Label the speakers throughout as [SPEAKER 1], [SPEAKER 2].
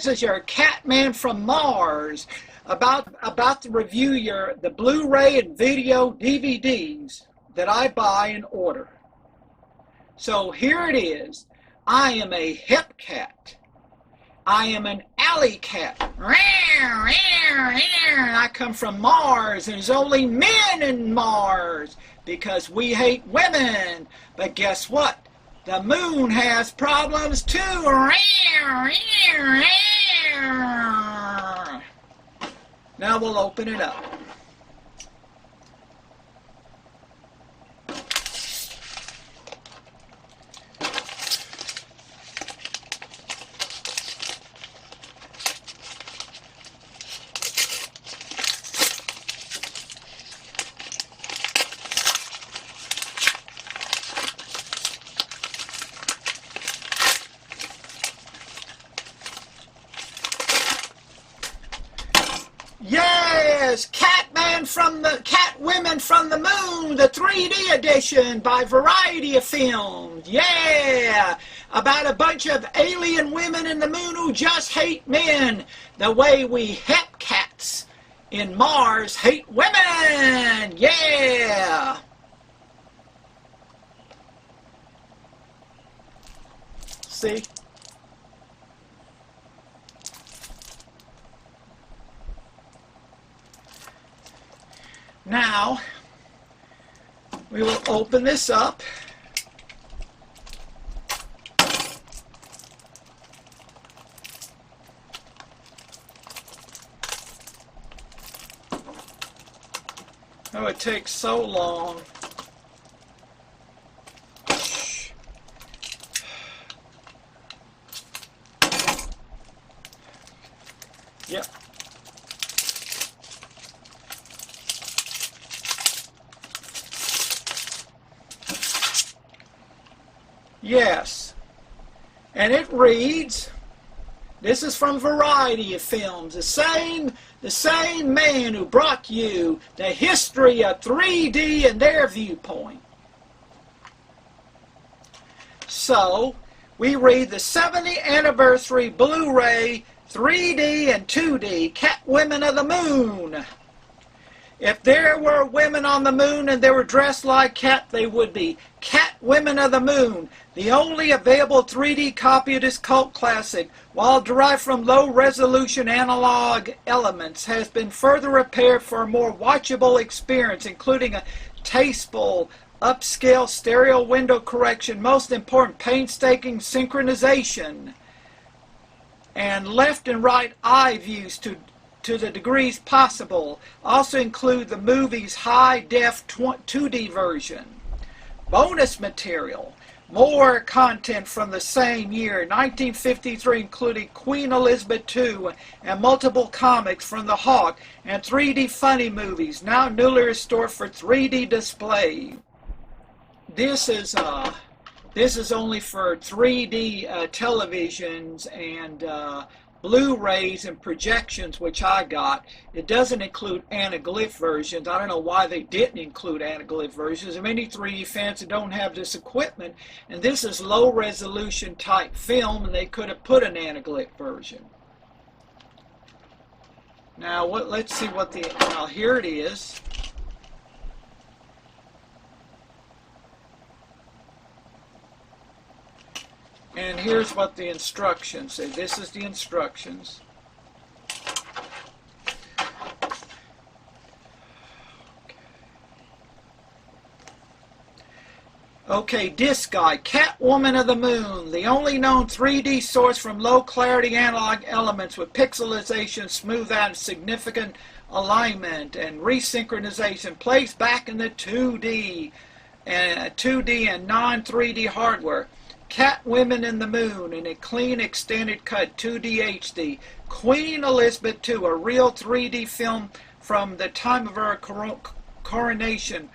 [SPEAKER 1] This is your Catman from Mars about to review the Blu-ray and video DVDs that I buy and order. So here it is. I am a hip cat. I am an alley cat. I come from Mars, and there's only men in Mars because we hate women. But guess what? The moon has problems too. Now we'll open it up. Yes, Catwomen from the Moon, the 3D edition by Variety of Films. Yeah, about a bunch of alien women in the moon who just hate men, the way we hip cats in Mars hate women. Yeah. See? Now, we will open this up. Oh, it takes so long. Yep. Yes, and it reads, this is from Variety of Films, the same man who brought you the history of 3D and their viewpoint. So, we read the 70th anniversary Blu-ray 3D and 2D Catwomen of the Moon. If there were women on the moon and they were dressed like cat, they would be Catwomen of the Moon. The only available 3D copy of this cult classic, while derived from low-resolution analog elements, has been further repaired for a more watchable experience, including a tasteful, upscale stereo window correction, most important, painstaking synchronization, and left and right eye views to the degrees possible. Also include the movie's high-def 2D version. Bonus material. More content from the same year, 1953, including Queen Elizabeth II and multiple comics from The Hawk and 3D funny movies, now newly restored for 3D display. This is only for 3D televisions and Blu-rays and projections, which I got. It doesn't include anaglyph versions. I don't know why they didn't include anaglyph versions. There are many 3D fans that don't have this equipment, and this is low-resolution type film, and they could have put an anaglyph version. Now, let's see what well, here it is. And here's what the instructions say. This is the instructions. Okay, disc guide, Catwoman of the Moon, the only known 3D source from low-clarity analog elements with pixelization, smooth out, significant alignment, and resynchronization, placed back in the 2D and non-3D hardware. Catwomen in the Moon in a clean extended cut 2D HD. Queen Elizabeth II, a real 3D film from the time of her coronation,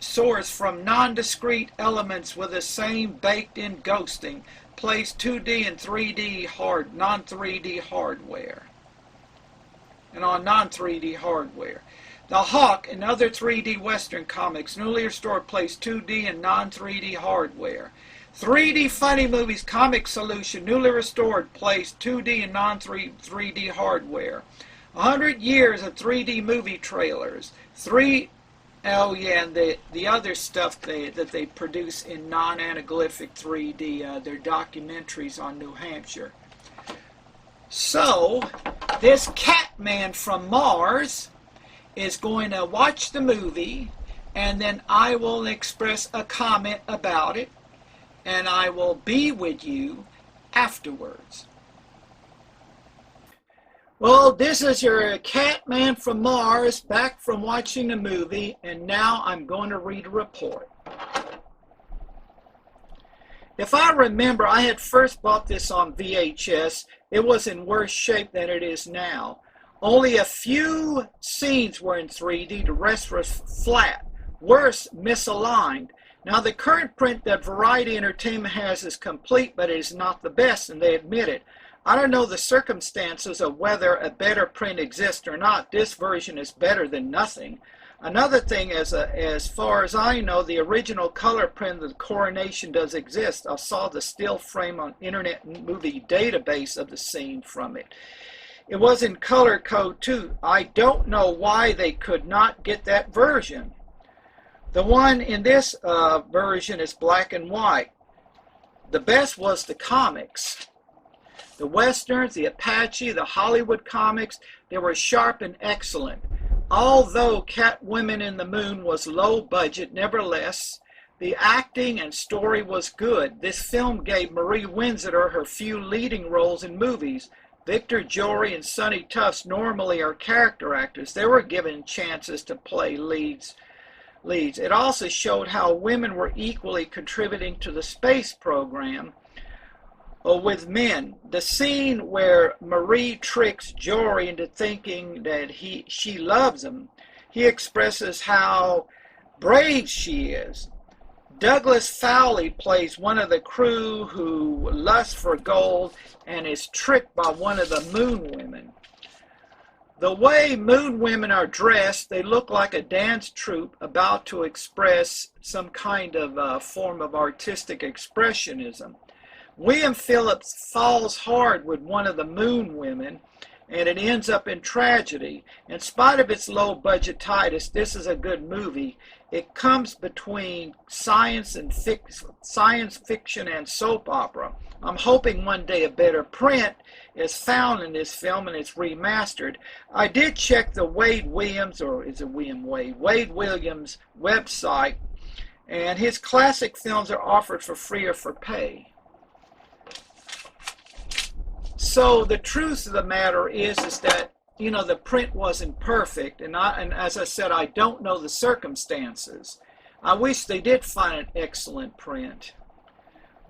[SPEAKER 1] sourced from non-discrete elements with the same baked-in ghosting. Plays 2D and 3D non-3D hardware. And on non-3D hardware. The Hawk and other 3D Western comics, newly restored, plays 2D and non-3D hardware. 3D Funny Movies Comic Solution, newly restored, placed 2D and non-3D hardware. 100 years of 3D movie trailers. Oh yeah, and the other stuff that they produce in non-anaglyphic 3D, their documentaries on New Hampshire. So, this cat man from Mars is going to watch the movie, and then I will express a comment about it, and I will be with you afterwards. Well, this is your cat man from Mars, back from watching the movie, and now I'm going to read a report. If I remember, I had first bought this on VHS. It was in worse shape than it is now. Only a few scenes were in 3D, the rest was flat. Worse, misaligned. Now, the current print that Variety Entertainment has is complete, but it is not the best, and they admit it. I don't know the circumstances of whether a better print exists or not. This version is better than nothing. Another thing, as far as I know, the original color print of the Coronation does exist. I saw the still frame on Internet Movie Database of the scene from it. It was in color code too. I don't know why they could not get that version. The one in this version is black and white. The best was the comics. The Westerns, the Apache, the Hollywood comics, they were sharp and excellent. Although Catwoman in the Moon was low budget, nevertheless, the acting and story was good. This film gave Marie Windsor her few leading roles in movies. Victor Jory and Sonny Tufts normally are character actors. They were given chances to play leads. It also showed how women were equally contributing to the space program with men. The scene where Marie tricks Jory into thinking that she loves him, he expresses how brave she is. Douglas Fowley plays one of the crew who lusts for gold and is tricked by one of the Moon Women. The way Moon Women are dressed, they look like a dance troupe about to express some kind of form of artistic expressionism. William Phillips falls hard with one of the Moon Women, and it ends up in tragedy. In spite of its low budgetitis, this is a good movie. It comes between science fiction and soap opera. I'm hoping one day a better print is found in this film and it's remastered. I did check the Wade Williams website, and his classic films are offered for free or for pay. So the truth of the matter is that, you know, the print wasn't perfect, and as I said, I don't know the circumstances. I wish they did find an excellent print.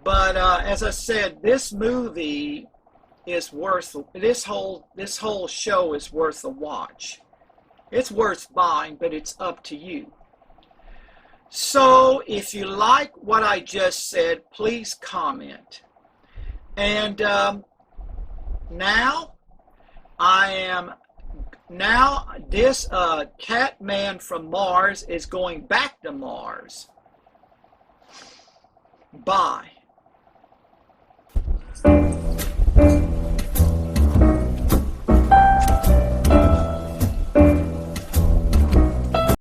[SPEAKER 1] But as I said, this movie is worth, this whole show is worth a watch. It's worth buying, but it's up to you. So if you like what I just said, please comment. And now this cat man from Mars is going back to Mars. Bye.